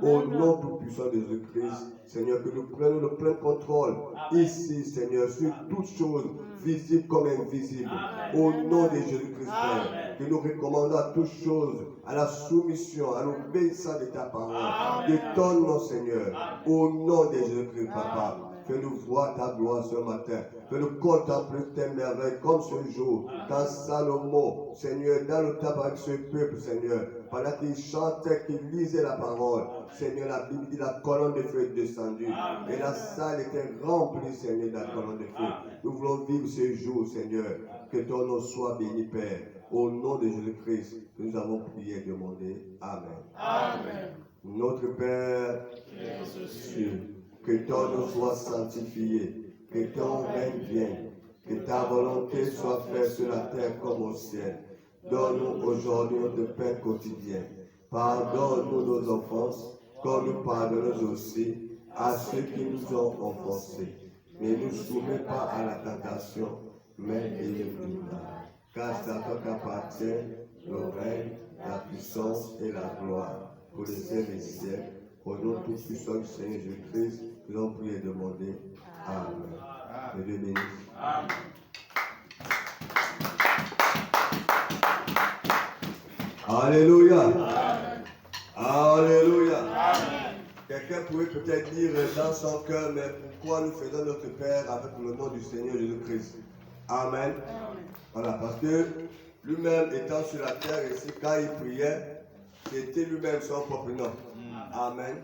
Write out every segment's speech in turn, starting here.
Au nom tout-puissant de Jésus-Christ, Seigneur, que nous prenions le plein contrôle ici, Seigneur, sur toutes choses visibles comme invisibles. Au nom de Jésus-Christ, Père, que nous recommandons à toutes choses, à la soumission, à l'obéissance de ta parole, de ton nom, Seigneur. Au nom de Jésus-Christ, Papa. Fais-nous voir ta gloire ce matin. Fais-nous contempler tes merveilles comme ce jour. Quand Salomon, Seigneur, dans le tabac avec ce peuple, Seigneur, pendant qu'il chantait, qu'il lisait la parole, Seigneur, la Bible dit la colonne de feu est descendue. Et la salle était remplie, Seigneur, de la colonne de feu. Nous voulons vivre ce jour, Seigneur. Que ton nom soit béni, Père. Au nom de Jésus-Christ, que nous avons prié et demandé. Amen. Amen. Notre Père, qui es aux cieux, que ton nom soit sanctifié, que ton règne vienne, que ta volonté soit faite sur la terre comme au ciel. Donne-nous aujourd'hui notre pain quotidien. Pardonne-nous nos offenses, comme nous pardonnons aussi à ceux qui nous ont offensés. Ne nous soumets pas à la tentation, mais délivre-nous du mal. Car c'est à toi qu'appartient le règne, la puissance et la gloire pour les siècles des siècles. Au nom tout-puissant du Seigneur Jésus-Christ, nous avons prié et demandé. Amen. Que Dieu bénisse. Amen. Alléluia. Amen. Alléluia. Amen. Quelqu'un pourrait peut-être dire dans son cœur, mais pourquoi nous faisons notre Père avec le nom du Seigneur Jésus-Christ? Amen. Voilà, parce que lui-même étant sur la terre ici, quand il priait, c'était lui-même son propre nom. Amen.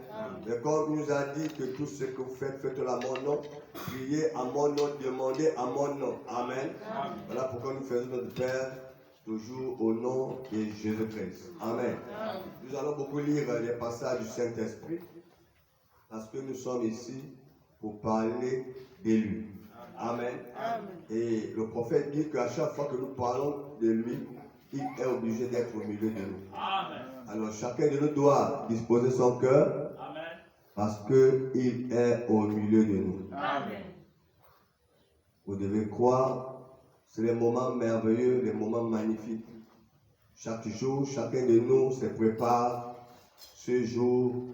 Mais comme il nous a dit que tout ce que vous faites, faites-le à mon nom, priez à mon nom, demandez à mon nom. Amen. Voilà pourquoi nous faisons notre Père toujours au nom de Jésus-Christ. Amen. Nous allons beaucoup lire les passages du Saint-Esprit parce que nous sommes ici pour parler de lui. Amen. Et le prophète dit qu'à chaque fois que nous parlons de lui, il est obligé d'être au milieu de nous. Amen. Alors chacun de nous doit disposer son cœur parce qu'il est au milieu de nous. Amen. Vous devez croire, c'est les moments merveilleux, les moments magnifiques. Chaque jour, chacun de nous se prépare ce jour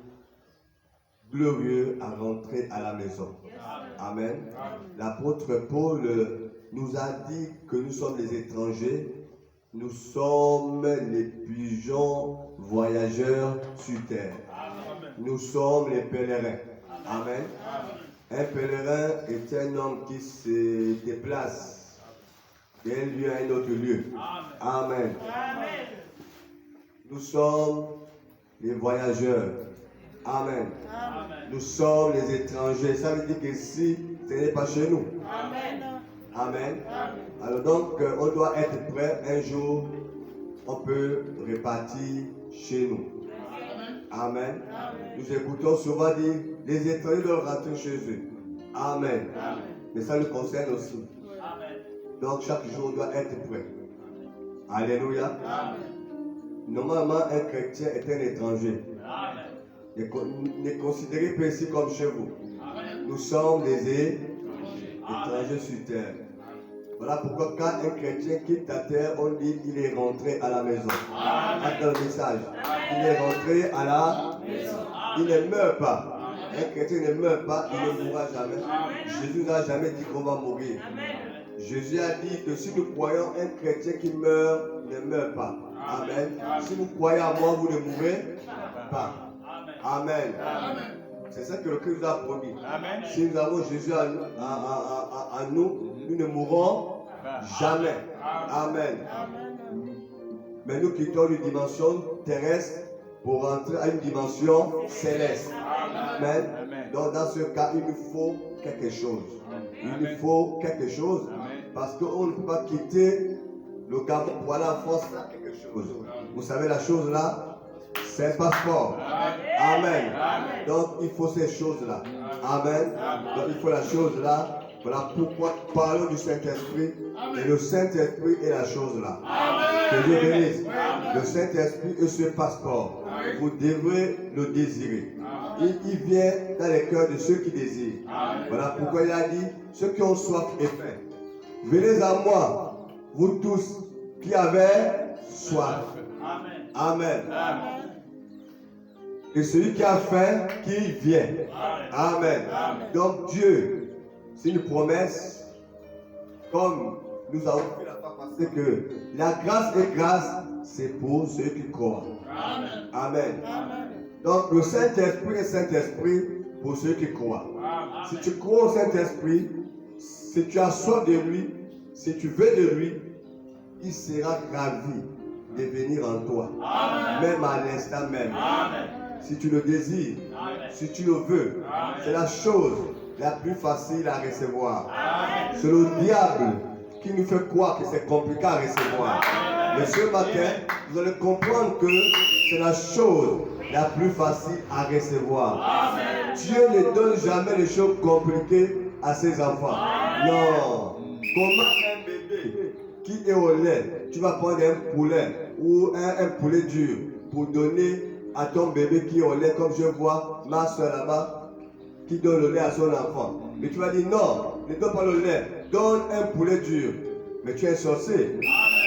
glorieux à rentrer à la maison. Amen. L'apôtre Paul nous a dit que nous sommes les étrangers. Nous sommes les pigeons voyageurs sur terre. Nous sommes les pèlerins. Amen. Un pèlerin est un homme qui se déplace d'un lieu à un autre lieu. Amen. Nous sommes les voyageurs. Amen. Nous sommes les étrangers. Ça veut dire que si ce n'est pas chez nous. Amen. Alors donc, on doit être prêt. Un jour, on peut repartir chez nous. Amen. Nous écoutons souvent dire, les étrangers doivent rentrer chez eux. Amen. Mais ça nous concerne aussi. Donc, chaque jour, on doit être prêt. Alléluia. Normalement, un chrétien est un étranger. Ne considérez pas ici comme chez vous. Nous sommes des étrangers sur terre. Voilà pourquoi quand un chrétien quitte la terre, on dit qu'il est rentré à la maison. Dans le message, il est rentré à la maison. Il ne meurt pas. Un chrétien ne meurt pas, il ne mourra jamais. Jésus n'a jamais dit qu'on va mourir. Jésus a dit que si nous croyons un chrétien qui meurt, ne meurt pas. Amen. Si vous croyez à moi, vous ne mourrez pas. Amen. C'est ça que le Christ nous a promis. Si nous avons Jésus à nous, nous ne mourrons jamais. Amen. Mais nous quittons une dimension terrestre pour entrer à une dimension céleste. Amen. Donc dans ce cas, il nous faut quelque chose. Il nous faut quelque chose. Parce qu'on ne peut pas quitter le Gabon pour aller en France sans quelque chose. Vous savez la chose là, c'est un passeport. Amen. Donc il faut ces choses-là. Amen. Donc il faut la chose-là. Voilà pourquoi nous parlons du Saint-Esprit. Et le Saint-Esprit est la chose-là. Que Dieu bénisse. Le Saint-Esprit est ce passeport. Vous devrez le désirer. Il vient dans les cœurs de ceux qui désirent. Voilà pourquoi il a dit, ceux qui ont soif et faim, venez à moi, vous tous qui avez soif. Amen. Et celui qui a faim, qu'il vienne. Amen. Donc Dieu, c'est une promesse, comme nous avons vu la fois passée, que la grâce et grâce, c'est pour ceux qui croient. Amen. Donc le Saint-Esprit est Saint-Esprit pour ceux qui croient. Si tu crois au Saint-Esprit, si tu as soif de lui, si tu veux de lui, il sera ravi de venir en toi. Même à l'instant même. Si tu le désires, si tu le veux, c'est la chose la plus facile à recevoir. C'est le diable qui nous fait croire que c'est compliqué à recevoir. Mais ce matin, vous allez comprendre que c'est la chose la plus facile à recevoir. Dieu ne donne jamais les choses compliquées à ses enfants. Non. Comment un bébé qui est au lait, tu vas prendre un poulet ou un poulet dur pour donner à ton bébé qui est au lait, comme je vois ma soeur là-bas qui donne le lait à son enfant. Mais tu vas dire non, ne donne pas le lait, donne un poulet dur. Mais tu es sorcier.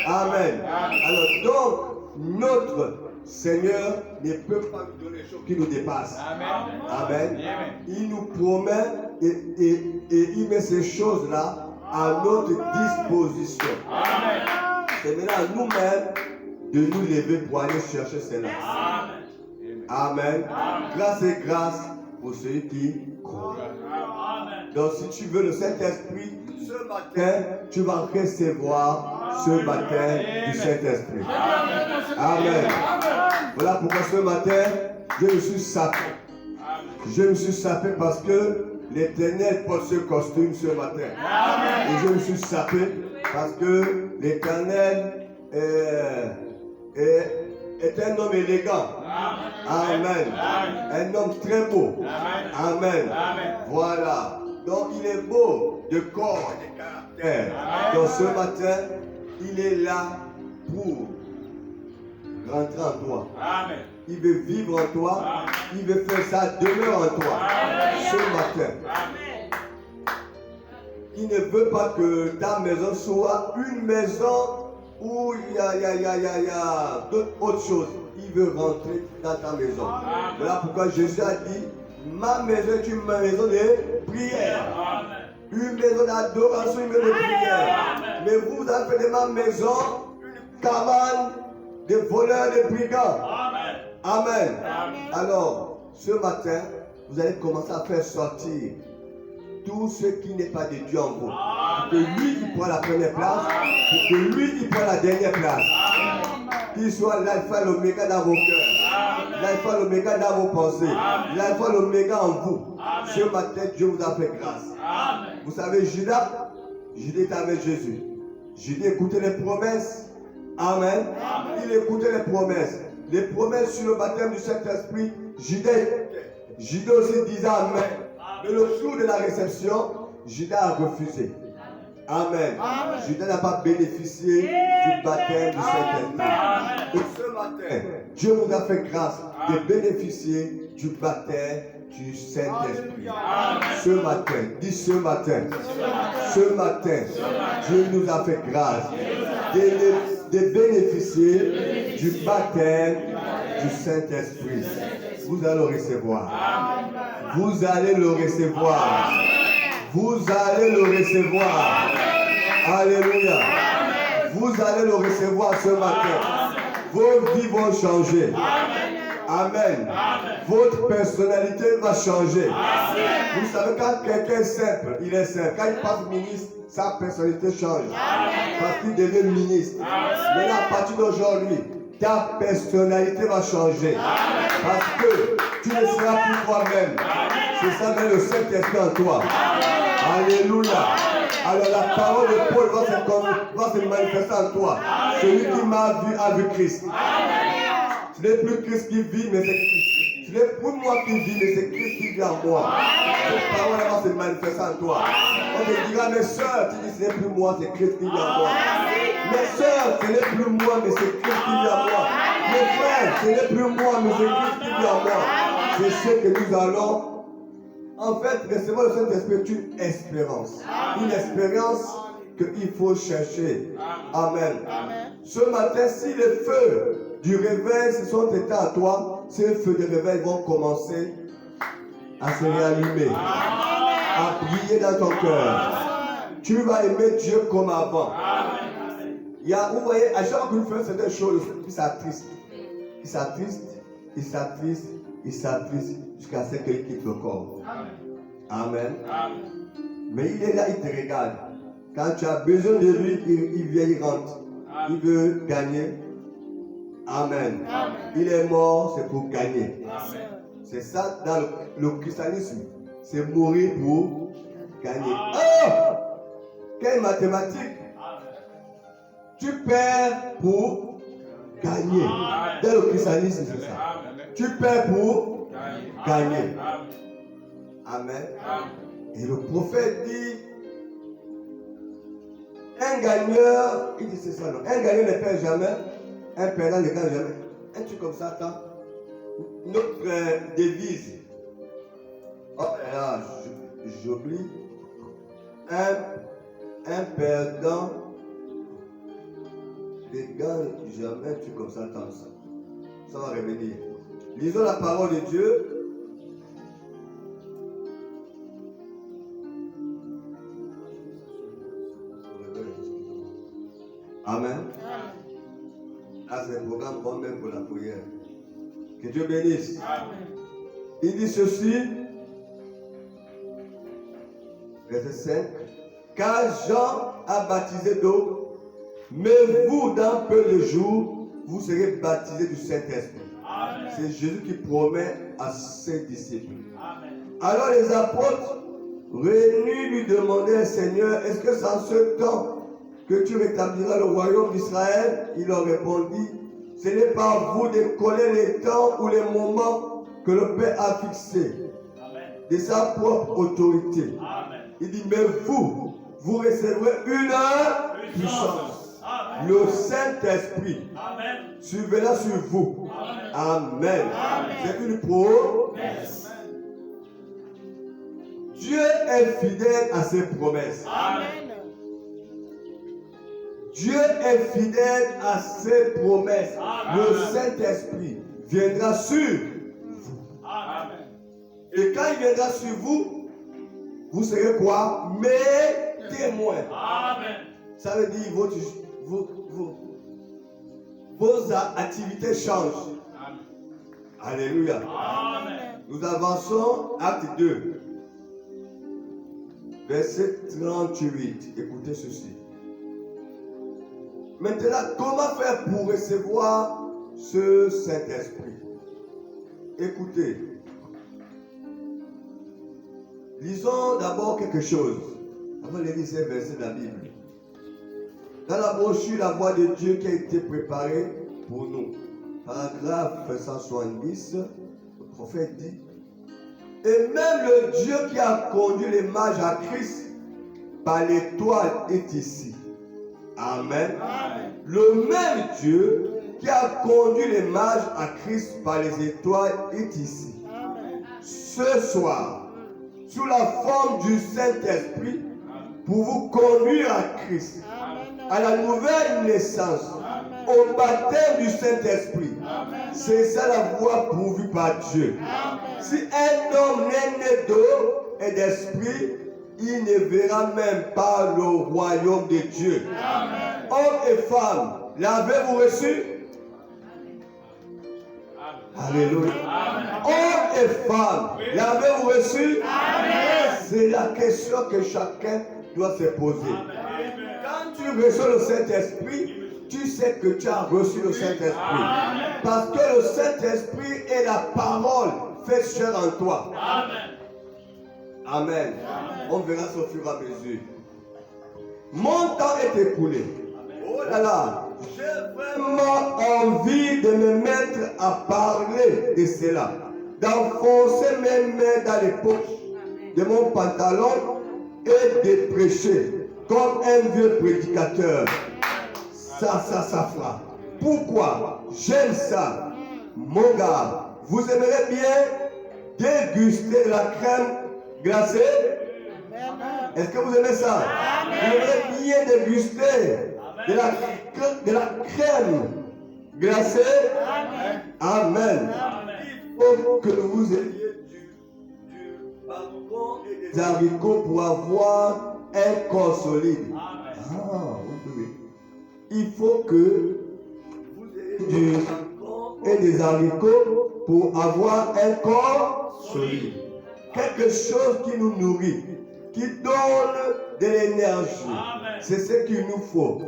Amen. Alors donc, notre Seigneur ne peut pas nous donner des choses qui nous dépassent. Amen. Il nous promet et il met ces choses-là à notre disposition. C'est maintenant à nous-mêmes de nous lever pour aller chercher cela. Amen. Grâce et grâce pour ceux qui croient. Donc si tu veux le Saint-Esprit, ce matin, tu vas recevoir ce matin du Saint-Esprit. Amen. Voilà pourquoi ce matin, je me suis sapé. Je me suis sapé parce que l'Éternel porte ce costume ce matin. Et je me suis sapé parce que l'Éternel est un homme élégant. Amen. Un homme très beau. Amen. Voilà. Donc il est beau de corps et de caractère. Donc ce matin, il est là pour rentrer en toi. Il veut vivre en toi. Il veut faire sa demeure en toi. Ce matin. Il ne veut pas que ta maison soit une maison où il y a d'autres choses. Il veut rentrer dans ta maison. Voilà pourquoi Jésus a dit, ma maison est une maison de prière. Une maison d'adoration, une maison de prière. Mais vous avez fait de ma maison une cabane de voleurs, de brigands. Amen. Alors, ce matin, vous allez commencer à faire sortir tout ce qui n'est pas de Dieu en vous. Pour que lui, il prenne la première place. Pour que lui, il prenne la dernière place. Qu'il soit l'alpha et l'oméga dans vos cœurs. L'alpha et l'oméga dans vos pensées. L'alpha et l'oméga en vous. Ce matin, Dieu vous a fait grâce. Vous savez, Judas était avec Jésus. Judas écoutait les promesses. Amen. Il écoutait les promesses. Les promesses sur le baptême du Saint-Esprit. Judas aussi disait Amen. Mais le jour de la réception, Judas a refusé. Amen. Judas n'a pas bénéficié du baptême du Saint-Esprit. Et ce matin, Dieu vous a fait grâce de bénéficier du baptême du Saint-Esprit. Ce matin, dis ce matin, Dieu nous a fait grâce de bénéficier du baptême du Saint-Esprit. Vous allez le recevoir. Vous allez le recevoir. Vous allez le recevoir. Alléluia. Vous allez le recevoir ce matin. Vos vies vont changer. Amen. Votre personnalité va changer. Vous savez, quand quelqu'un est simple, il est simple. Quand il passe ministre, sa personnalité change. Parce qu'il devient ministre. Mais à partir d'aujourd'hui, ta personnalité va changer. Parce que tu ne seras plus toi-même. C'est ça, mais le Saint-Esprit en toi. Alléluia. Alors la parole de Paul va se manifester en toi. Celui qui m'a vu a vu Christ. Ce n'est plus Christ qui vit, mais c'est Christ. Ce n'est plus moi qui vis, mais c'est Christ qui vit en moi. Cette parole va se manifester en toi. On te dira, mes soeurs, tu dis, ce n'est plus moi, c'est Christ qui vit en moi. Mes soeurs, ce n'est plus moi, mais c'est Christ qui vit en moi. Mes frères, ce n'est plus moi, mais c'est Christ qui vit en moi. C'est ce que nous allons. En fait, recevoir le Saint-Esprit est une espérance. Une espérance qu'il faut chercher. Amen. Ce matin, si les feux du réveil se sont éteints à toi, ces feux de réveil vont commencer à se réallumer, à briller dans ton cœur. Tu vas aimer Dieu comme avant. Il y a, vous voyez, à chaque fois que nous faisons certaines choses, il s'attriste. Il s'attriste, il s'attriste, il s'attriste, jusqu'à ce qu'il quitte le corps. Amen. Mais il est là, il te regarde. Quand tu as besoin de lui, il vient, il rentre. Il veut gagner. Amen. Il est mort, c'est pour gagner. C'est ça dans le christianisme. C'est mourir pour gagner. Oh! Quelle mathématique! Tu perds pour gagner. Dans le christianisme, c'est ça. Tu perds pour gagner. Amen. Et le prophète dit, un gagneur, il dit c'est ça, non? Un gagneur ne perd jamais, un perdant ne gagne jamais. Un truc comme ça, attends. Notre devise. Oh là, j'oublie. Un perdant ne gagne jamais, un truc comme ça, attends ça. Ça va revenir. Lisons la parole de Dieu. Amen. Là, c'est un programme bon même pour la prière. Que Dieu bénisse. Amen. Il dit ceci, verset 5. Car Jean a baptisé d'eau, mais vous, dans peu de jours, vous serez baptisés du Saint-Esprit. C'est Jésus qui promet à ses disciples. Amen. Alors les apôtres, réunis, lui demandaient, Seigneur, est-ce que c'est en ce temps que tu rétabliras le royaume d'Israël? Il leur répondit, ce n'est pas vous de coller les temps ou les moments que le Père a fixés de sa propre autorité. Amen. Il dit, mais vous recevrez une puissance. Amen. Le Saint-Esprit survenant sur vous. Amen. Amen. C'est une promesse. Dieu est fidèle à ses promesses. Amen. Dieu est fidèle à ses promesses. Amen. Le Saint-Esprit viendra sur vous. Amen. Et quand il viendra sur vous, vous serez quoi? Mes témoins. Amen. Ça veut dire vos activités changent. Amen. Alléluia. Amen. Nous avançons, acte 2, verset 38. Écoutez ceci. Maintenant, comment faire pour recevoir ce Saint-Esprit? Écoutez. Lisons d'abord quelque chose. Avant de lire ces versets de la Bible. Dans la brochure La Voix de Dieu qui a été préparée pour nous, paragraphe 170, le prophète dit, et même le Dieu qui a conduit les mages à Christ par l'étoile est ici. Amen. Amen. Le même Dieu qui a conduit les mages à Christ par les étoiles est ici. Amen. Ce soir, sous la forme du Saint-Esprit, pour vous conduire à Christ, Amen. À la nouvelle naissance, Amen. Au baptême du Saint-Esprit. C'est ça la voie pourvue par Dieu. Amen. Si un homme n'est né d'eau et d'esprit, il ne verra même pas le royaume de Dieu. Amen. Hommes et femmes, l'avez-vous reçu? Amen. Alléluia. Amen. Hommes et femmes, l'avez-vous reçu? Amen. C'est la question que chacun doit se poser. Amen. Quand tu reçois le Saint-Esprit, tu sais que tu as reçu le Saint-Esprit. Parce que le Saint-Esprit est la parole faite chair en toi. Amen. Amen. Amen. On verra ça au fur et à mesure. Mon temps est écoulé. Oh là là, j'ai vraiment envie de me mettre à parler de cela, d'enfoncer mes mains dans les poches de mon pantalon et de prêcher comme un vieux prédicateur. Ça fera. Pourquoi? J'aime ça. Mon gars, vous aimerez bien déguster la crème glacée? Est-ce que vous aimez ça? Vous aimerez bien déguster de la crème glacée? Amen. faut que vous ayez du bacon et des haricots pour avoir un corps solide. Ah, oui. Il faut que vous ayez du bacon et des haricots pour avoir un corps solide. Quelque chose qui nous nourrit, qui donne de l'énergie. C'est ce qu'il nous faut.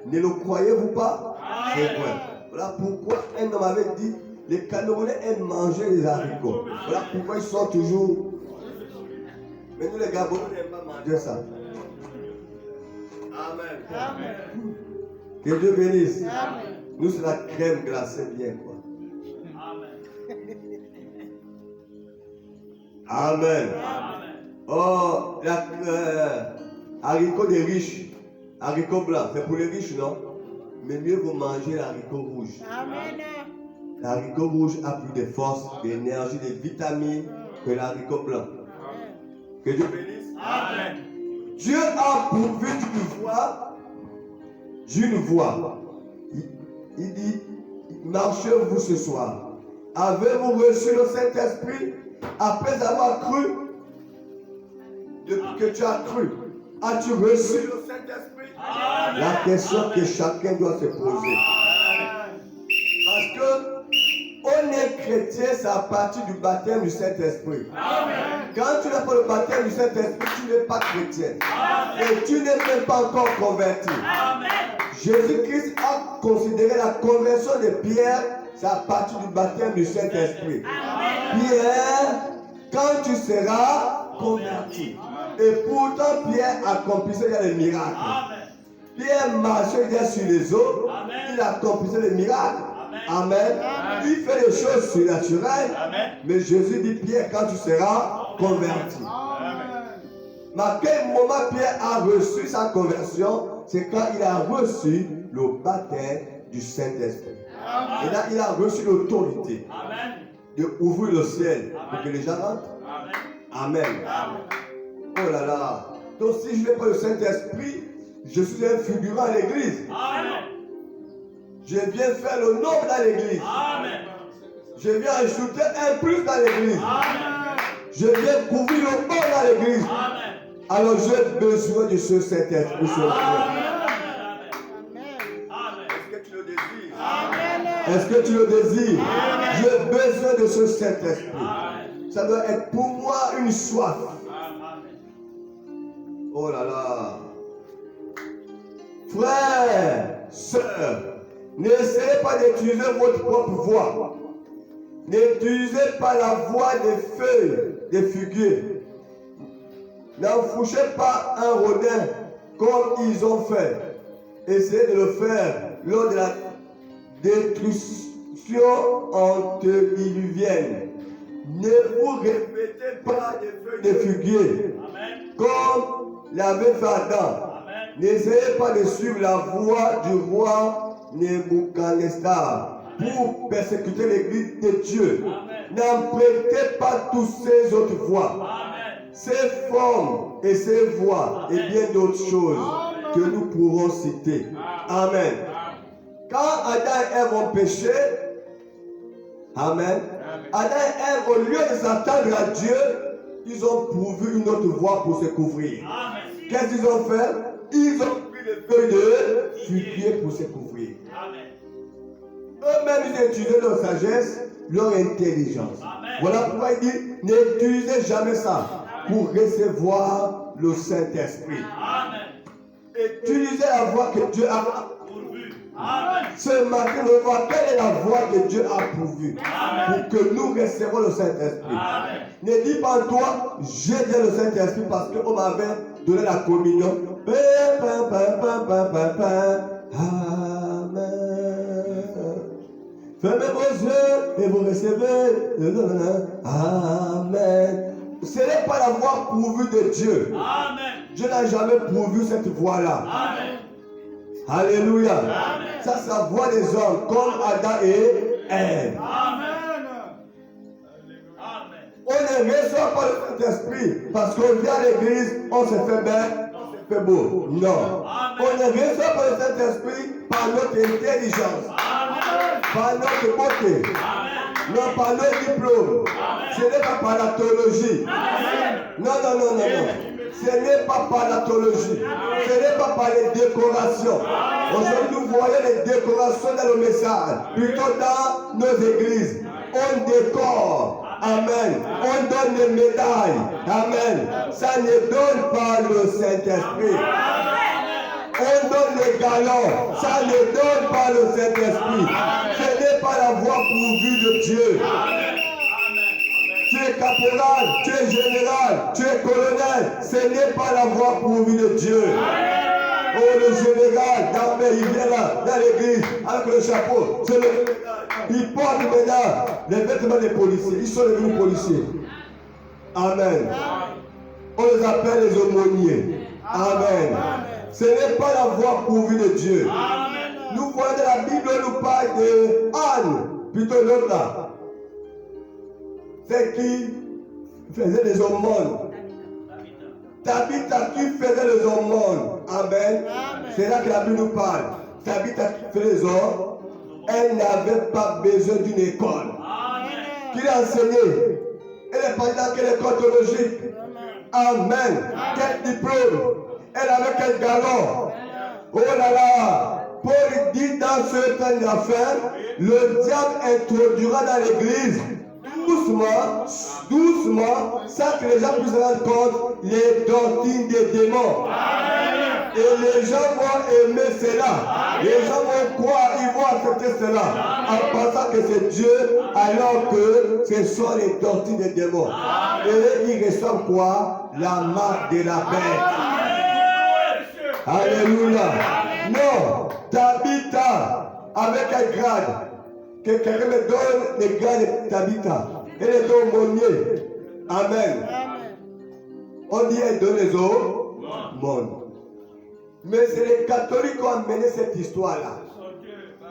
Ne le croyez-vous pas? C'est vrai. Voilà pourquoi un homme avait dit, les Camerounais aiment manger les haricots. Voilà pourquoi ils sont toujours... Mais nous les Gabonais n'aiment pas manger ça. Amen. Que Dieu bénisse. Nous c'est la crème glacée bien quoi. Amen. Oh, haricots des riches, haricots blancs, c'est pour les riches, non? Mais mieux vous mangez l'haricot rouge. Amen. L'haricot rouge a plus de force, d'énergie, de vitamines que l'haricot blanc. Que Dieu bénisse. Amen. Dieu a pourvu d'une voix. Il dit, marchez-vous ce soir. Avez-vous reçu le Saint-Esprit après avoir cru? Depuis que tu as cru, as-tu reçu le Saint-Esprit? La question que chacun doit se poser. Parce que on est chrétien, c'est à partir du baptême du Saint-Esprit. Quand tu n'as pas le baptême du Saint-Esprit, tu n'es pas chrétien. Et tu n'es même pas encore converti. Jésus-Christ a considéré la conversion de Pierre, c'est à partir du baptême du Saint-Esprit. Pierre, quand tu seras converti. Et pourtant, Pierre accomplissait les miracles. Pierre marchait sur les eaux. Il accomplissait les miracles. Amen. Il fait des choses surnaturelles. Mais Jésus dit, Pierre, quand tu seras converti. Mais à quel moment Pierre a reçu sa conversion? C'est quand il a reçu le baptême du Saint-Esprit. Et là, il a reçu l'autorité de ouvrir le ciel pour que les gens rentrent. Amen. Oh là là. Donc si je n'ai pas le Saint-Esprit, je suis un figurant à l'église. Je viens faire le nombre dans l'église. Je viens ajouter un plus dans l'église. Je viens couvrir le bon dans l'église. Alors j'ai besoin de ce Saint-Esprit. Est-ce que tu le désires? Est-ce que tu le désires? J'ai besoin de ce Saint-Esprit. Ça doit être pour moi une soif. Oh là là. Frères, sœurs, n'essayez pas d'utiliser votre propre voix. N'utilisez pas la voix des feuilles, des figuiers. N'enfouchez pas un rodin comme ils ont fait. Essayez de le faire lors de la destruction antédiluvienne. Ne vous répétez pas des feuilles de figuier comme l'avait fait Adam. N'essayez pas de suivre la voie du roi Nebuchadnezzar pour persécuter l'église de Dieu. N'empruntez pas toutes ces autres voies. Ces formes et ces voies et bien d'autres choses que nous pourrons citer. Amen. Quand Adam et Ève ont péché, Amen. Adam et Ève, au lieu de s'attendre à Dieu, ils ont pourvu une autre voie pour se couvrir. Qu'est-ce qu'ils ont fait? Ils ont pris les feuilles de figuier pour se couvrir. Eux-mêmes, ils utilisaient leur sagesse, leur intelligence. Voilà pourquoi il dit, n'utilisez jamais ça pour recevoir le Saint-Esprit. Utilisez la voie que Dieu a pourvue. Ce matin, nous voyons quelle est la voie que Dieu a pourvue pour que nous recevons le Saint-Esprit. Ne dis pas en toi, j'ai bien le Saint-Esprit parce qu'on m'avait donné la communion. Amen. Fermez vos yeux et vous recevez. Amen. Ce n'est pas la voie pourvue de Dieu. Dieu n'a jamais pourvu cette voie-là. Alléluia. Ça, c'est la voie des hommes, comme Adam et Ève. On ne reçoit pas le Saint-Esprit parce qu'on vient à l'église, on se fait belle, on se fait beau. Non. On ne reçoit pas le Saint-Esprit par notre intelligence, par notre beauté, Non, par le diplôme. Ce n'est pas par la théologie. Non, non, non, non, non. Ce n'est pas par la théologie. Ce n'est pas par les décorations. Aujourd'hui, nous voyons les décorations dans le message. Plutôt dans nos églises. On décore. Amen. On donne des médailles. Amen. Ça ne donne pas le Saint-Esprit. On donne les galons. Ça ne donne pas le Saint-Esprit. Ce n'est pas la voie pourvue de Dieu. Tu es caporal, tu es général, tu es colonel. Ce n'est pas la voie pourvue de Dieu. Oh, le général, d'armée, il vient là, dans l'église, avec le chapeau. Il porte maintenant les vêtements des policiers. Ils sont devenus policiers. Amen. On les appelle les aumôniers. Amen. Ce n'est pas la voie pourvue de Dieu. Nous voyons dans la Bible, on nous parle de Anne, plutôt l'autre là. C'est qui faisait les aumônes. Tabitha qui faisait les aumônes. Amen. C'est là que la Bible nous parle. Tabitha qui faisait les aumônes. Elle n'avait pas besoin d'une école. Qui l'a enseigné. Elle est pas dans quelle école théologique. Amen. Quel diplôme. Elle avait quel galon. Oh là là. Paul dit dans ce temps d'affaires, le diable introduira dans l'église doucement, doucement, sans que les gens puissent rendre compte les doctrines des démons. Et les gens vont aimer cela. Les gens vont croire, ils vont accepter cela en pensant que c'est Dieu alors que ce sont les doctrines des démons. Et ils reçoivent quoi? La marque de la bête. Alléluia. Non, Tabitha avec un grade. Que quelqu'un me donne les grades de Tabitha. Elle est aumônier. Amen. On dit elle donne les aumônes. Mais c'est les catholiques qui ont amené cette histoire-là.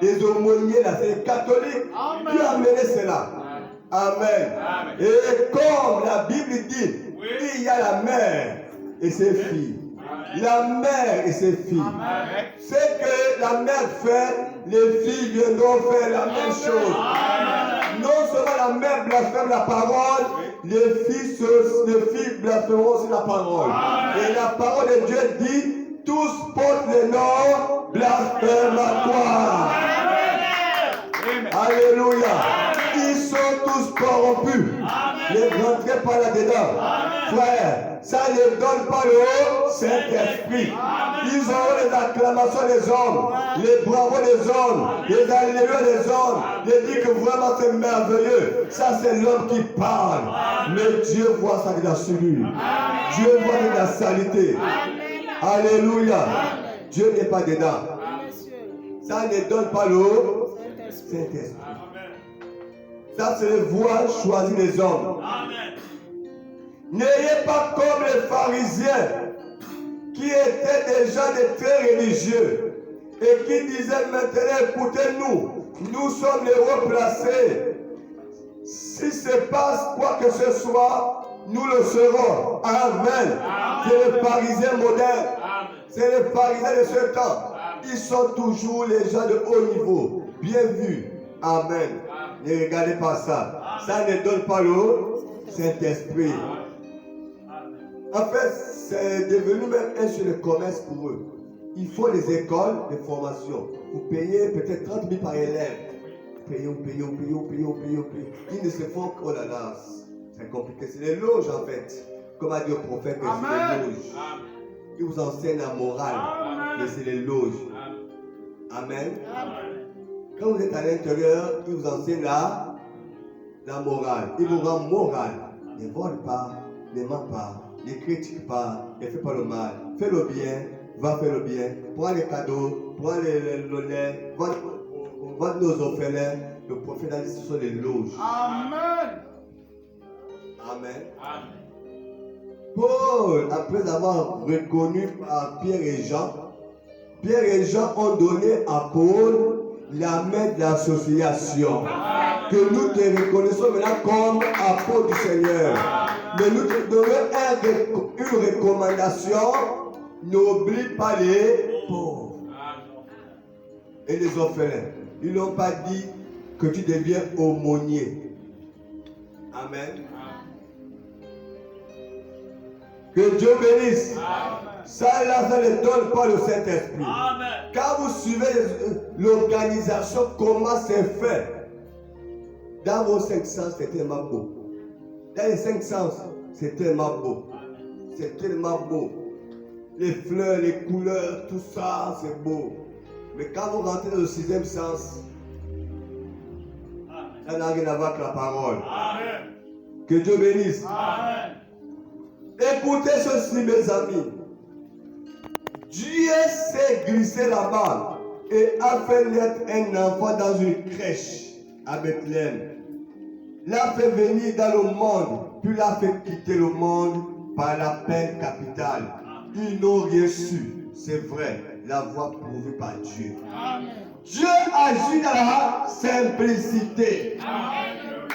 Les aumôniers là, c'est les catholiques qui ont amené cela. Amen. Et comme la Bible dit, il y a la mère et ses filles. La mère et ses filles. C'est que la mère fait, les filles viendront faire la même chose. Non seulement la mère blasphème la parole, les filles blasphémeront aussi la parole. Et la parole de Dieu dit, tous portent le nom blasphématoire. Alléluia. Ils sont tous corrompus. Ne rentrez pas là-dedans. Frère, ça ne donne pas le Saint-Esprit. Ils auront les acclamations des hommes, les bravos des hommes, les alléluia des hommes, les dire que vraiment c'est merveilleux. Ça c'est l'homme qui parle. Mais Dieu voit ça dans lui. Dieu voit la saleté. Alléluia. Dieu n'est pas dedans. Ça ne donne pas le Saint-Esprit. Ça c'est les voies choisies des hommes. N'ayez pas comme les pharisiens qui étaient déjà des très religieux et qui disaient maintenant écoutez-nous, nous sommes les replacés. Si se passe quoi que ce soit, nous le serons. Amen. C'est les pharisiens modernes. C'est les pharisiens de ce temps. Ils sont toujours les gens de haut niveau. Bien vus. Amen. Ne regardez pas ça. Ça ne donne pas le Saint-Esprit. En fait, c'est devenu même un seul commerce pour eux. Il faut des écoles de formation. Vous payez peut-être 30 000 par élève. Payez. Ils ne se font que, oh là là, c'est compliqué. C'est les loges en fait. Comme a dit le prophète, c'est les loges. Ils vous enseignent la morale, mais c'est les loges. Amen. Quand vous êtes à l'intérieur, ils vous enseignent la morale. Ils vous rendent moral. Ne vole pas, ne ment pas. Ne critique pas, ne fais pas le mal. Fais le bien, va faire le bien. Prends les cadeaux, prends le lait, va nos orphelins. Le prophète a dit ce sont les loges. Amen. Amen. Paul, après avoir reconnu par Pierre et Jean ont donné à Paul la main de l'association. Que nous te reconnaissons maintenant comme apôtre du Seigneur. Mais nous te donnons une recommandation. N'oublie pas les pauvres et les orphelins. Ils n'ont pas dit que tu deviens aumônier. Amen. Que Dieu bénisse. Ça, là, ça ne donne pas le Saint-Esprit. Quand vous suivez l'organisation, comment c'est fait, dans vos 5 sens, c'est tellement beau. Dans les 5 sens, c'est tellement beau. C'est tellement beau. Les fleurs, les couleurs, tout ça, c'est beau. Mais quand vous rentrez dans le 6e sens, ça n'a rien à voir avec la parole. Amen. Que Dieu bénisse. Amen. Écoutez ceci, mes amis. Dieu s'est glissé là-bas et a fait naître un enfant dans une crèche à Bethléem. L'a fait venir dans le monde, puis l'a fait quitter le monde par la peine capitale. Ils n'ont rien su, c'est vrai, la voie prouvée par Dieu. Amen. Dieu agit dans la simplicité. Amen.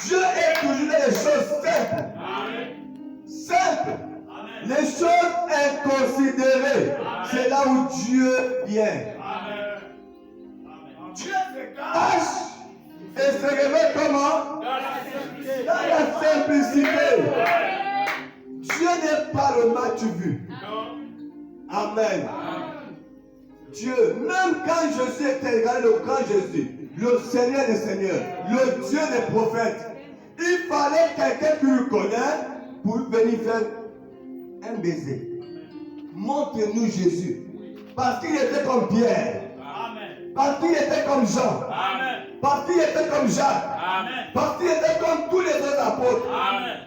Dieu est toujours dans les choses simples. Simples. Les choses inconsidérées, c'est là où Dieu vient. Dieu se cache et se révèle comment? Dans la simplicité. Dieu n'est pas le match vu. Amen. Dieu, même quand Jésus était regardé le grand Jésus, le Seigneur des Seigneurs, le Dieu des prophètes, il fallait quelqu'un qui le connaît pour venir faire un baiser. Montre-nous Jésus. Parce qu'il était comme Pierre. Parce qu'il était comme Jean. Parce qu'il était comme Jacques. Parce qu'il était comme tous les autres apôtres.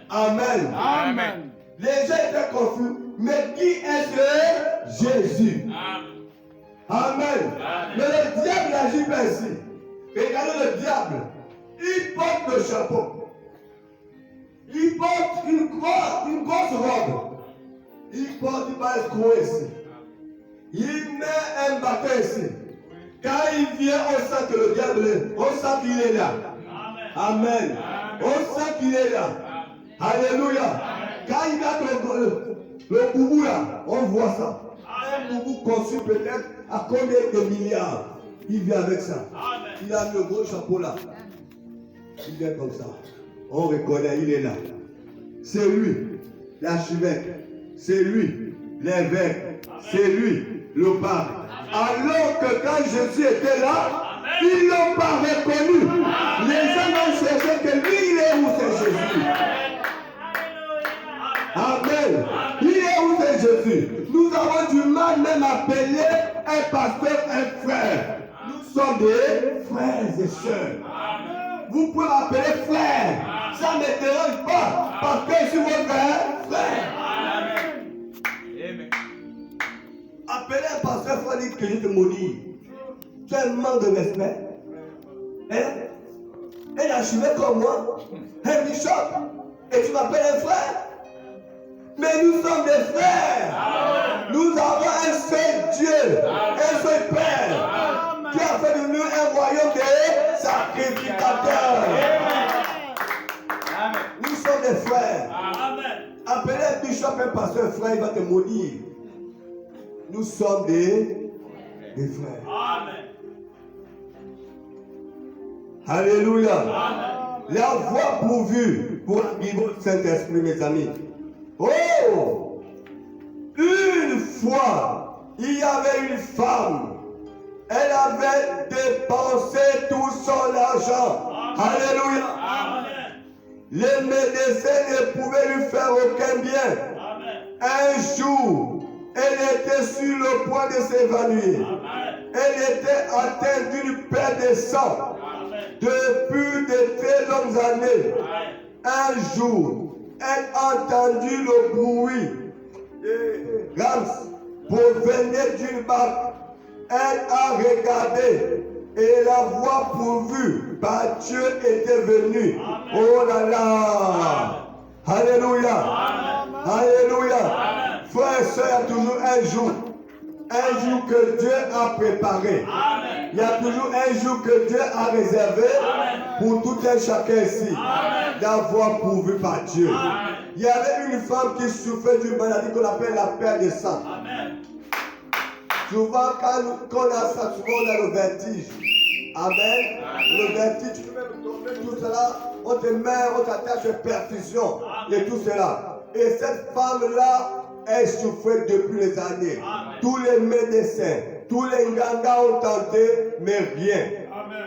Amen. Amen. Les gens étaient confus. Mais qui est-ce? Jésus. Amen. Mais le diable n'agit pas ainsi. Regardez le diable. Il porte le chapeau. Il porte une grosse robe. Il porte une base ici. Il met un bâton ici. Quand il vient, on sent que le diable est. On sent qu'il est là. Amen. On sent qu'il est là. Alléluia. Quand il a le boubou là, on voit ça. Un boubou conçu peut-être à combien de milliards. Il vient avec ça. Il a le gros chapeau là. Il vient comme ça. On reconnaît, il est là. C'est lui, l'archevêque. C'est lui, l'évêque. C'est lui, le pape. Alors que quand Jésus était là, ils ne l'ont pas reconnu. Les gens ont cherché que lui, il est où c'est Jésus. Amen. Il est où c'est Jésus. Nous avons du mal même à appeler un pasteur un frère. Nous sommes des frères et sœurs. Vous pouvez m'appeler frère. Ça ne me dérange pas. Parce que je suis votre frère. Appeler un pasteur frère dit que je te maudis. Tu as un manque de respect. Hein? Un archevêque comme moi. Un bishop. Et tu m'appelles un frère. Mais nous sommes des frères. Nous avons un seul Dieu. Un seul Père. Qui a fait de nous un royaume de sacrificateurs. Nous sommes des frères. Appelez un bishop, un pasteur frère, il va te maudire. Nous sommes des frères. Alléluia. La voie pourvue pour la Bible du Saint-Esprit, mes amis. Oh! Une fois, il y avait une femme. Elle avait dépensé tout son argent. Alléluia. Les médecins ne pouvaient lui faire aucun bien. Un jour, elle était sur le point de s'évanouir. Elle était atteinte d'une perte de sang depuis de très longues années. Un jour, elle a entendu le bruit de rams provenait d'une barque. Elle a regardé et la voie pourvue par Dieu était venue. Oh là là! Alléluia! Alléluia! Frère et soeur, il y a toujours un jour que Dieu a préparé. Il y a toujours un jour que Dieu a réservé pour tout un chacun ici. La voie pourvue par Dieu. Il y avait une femme qui souffrait d'une maladie qu'on appelle la perte de sang. Souvent, quand on a ça, souvent on a le vertige. Amen. Le vertige, tu peux même tomber, tout cela. On te met, on t'attache de perfusion et tout cela. Et cette femme-là, elle souffrait depuis les années. Amen. Tous les médecins, tous les gangas ont tenté, mais rien. Amen.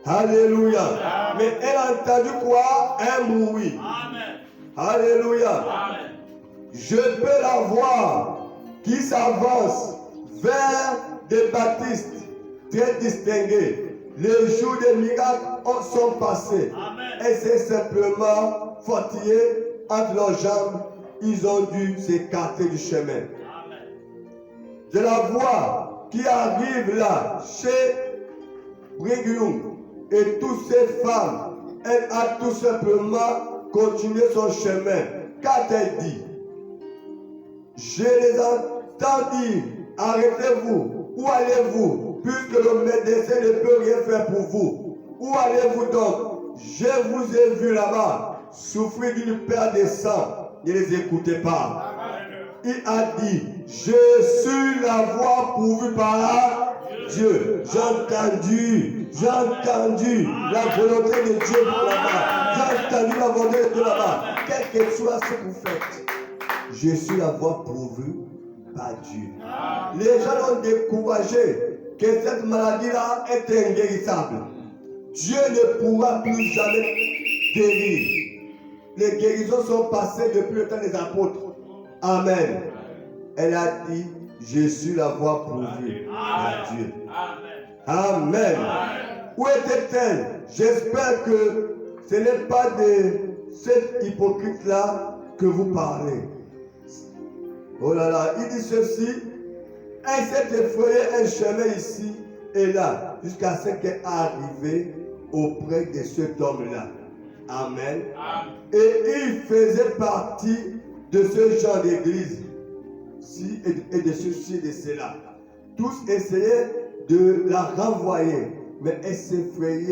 Alléluia. Amen. Mais elle a entendu quoi? Un bruit. Amen. Alléluia. Amen. Je peux la voir qui s'avance vers des baptistes très distingués. Les jours des miracles sont passés. Amen. Et c'est simplement fortier entre leurs jambes. Ils ont dû s'écarter du chemin. Amen. Je la vois qui arrive là, chez Briguillon. Et toutes ces femmes, elle a tout simplement continué son chemin. Qu'a-t-elle dit? Je les entends dire, arrêtez-vous, où allez-vous, puisque le médecin ne peut rien faire pour vous. Où allez-vous donc? Je vous ai vu là-bas, souffrir d'une perte de sang. Ne les écoutez pas. Amen. Il a dit, je suis la voix pourvue par Dieu. J'ai entendu la volonté de Dieu pour là-bas. J'ai entendu la volonté de Dieu là-bas. Quel que soit ce que vous faites, je suis la voix pourvue par Dieu. Les gens ont découragé que cette maladie-là est inguérissable. Dieu ne pourra plus jamais guérir. Les guérisons sont passées depuis le temps des apôtres. Amen. Elle a dit, je suis la voix pourvue par Dieu. Amen. Amen. Où était-elle? J'espère que ce n'est pas de cet hypocrite-là que vous parlez. Oh là là, il dit ceci. Elle s'est effrayée un chemin ici et là, jusqu'à ce qu'elle arrive auprès de cet homme-là. Amen. Amen. Et il faisait partie de ce genre d'église. Et de ceci et de cela. Tous essayaient de la renvoyer, mais elle s'effrayait.